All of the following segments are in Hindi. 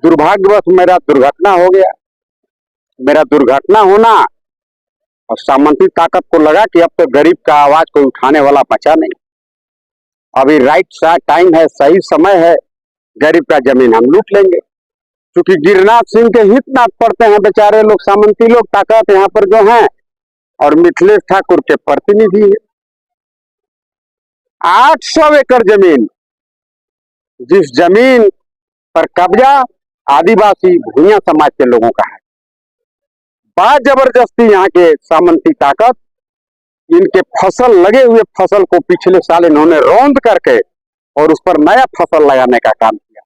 दुर्भाग्यवश मेरा दुर्घटना हो गया। मेरा दुर्घटना होना और सामंती ताकत को लगा कि अब तो गरीब का आवाज कोई उठाने वाला बचा नहीं। अभी राइट टाइम है, सही समय है, गरीब का जमीन हम लूट लेंगे। क्योंकि गिरिनाथ सिंह के हित नाथ पड़ते हैं बेचारे लोग, सामंती लोग ताकत यहाँ पर जो है, और मिथिलेश ठाकुर के प्रतिनिधि है। 800 एकड़ जमीन, जिस जमीन पर कब्जा आदिवासी भूया समाज के लोगों का है, बात जबरदस्ती यहाँ के सामंती ताकत इनके फसल लगे हुए फसल को पिछले साल इन्होंने रौंद करके और उस पर नया फसल लगाने का काम किया,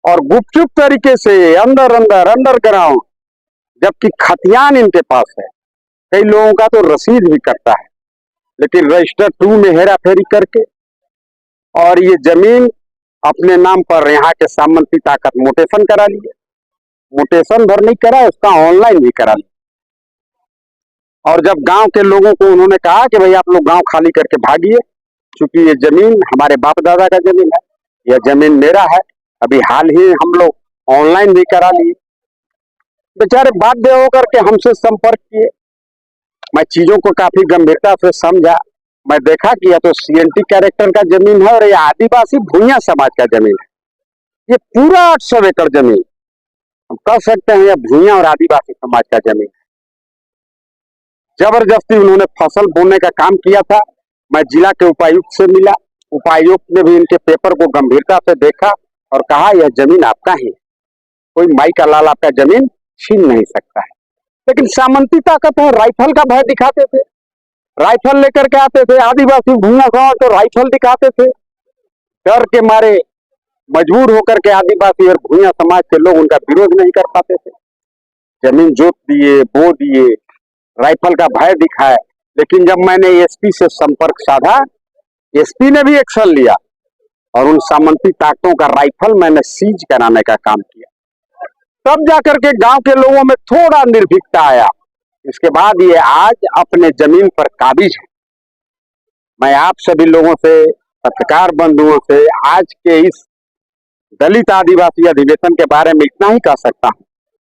और गुपचुप तरीके से अंदर अंदर अंडरग्राउंड, जबकि खतियान इनके पास है। कई लोगों का तो रसीद भी करता है, लेकिन रजिस्टर 2 में हेरा फेरी करके और ये जमीन अपने नाम पर यहाँ के सामंती ताकत मोटेशन करा लिए। मोटेशन भर नहीं करा, उसका ऑनलाइन भी करा लिया। और जब गांव के लोगों को उन्होंने कहा कि भाई आप लोग गांव खाली करके भागिए, क्योंकि ये जमीन हमारे बाप दादा का जमीन है, यह जमीन मेरा है। अभी हाल ही हम लोग ऑनलाइन भी करा लिए। बेचारे बाध्य होकर के हमसे संपर्क किए। मैं चीजों को काफी गंभीरता से समझा। मैं देखा कि यह तो सीएनटी कैरेक्टर का जमीन है और यह आदिवासी भूया समाज का जमीन है। ये पूरा 800 एकड़ जमीन हम कह सकते हैं यह भूया और आदिवासी समाज का जमीन है। जबरदस्ती उन्होंने फसल बोने का काम किया था। मैं जिला के उपायुक्त से मिला। उपायुक्त ने भी इनके पेपर को गंभीरता से देखा और कहा यह जमीन आपका ही है, कोई माई का लाल आपका जमीन छीन नहीं सकता है। लेकिन सामंती ताकत है, राइफल का भय दिखाते थे, राइफल लेकर के आते थे। आदिवासी भूया गांव तो राइफल दिखाते थे, डर के मारे मजबूर होकर के आदिवासी और भूया समाज के लोग उनका विरोध नहीं कर पाते थे। जमीन जोत दिए, बो दिए, राइफल का भय दिखाए। लेकिन जब मैंने एसपी से संपर्क साधा, एसपी ने भी एक्शन लिया और उन सामंती ताकतों का राइफल मैंने सीज कराने का काम किया। तब जाकर के गांव के लोगों में थोड़ा निर्भीकता आया। इसके बाद ये आज अपने जमीन पर काबिज है। मैं आप सभी लोगों से, पत्रकार बंधुओं से आज के इस दलित आदिवासी अधिवेशन के बारे में इतना ही कह सकता हूं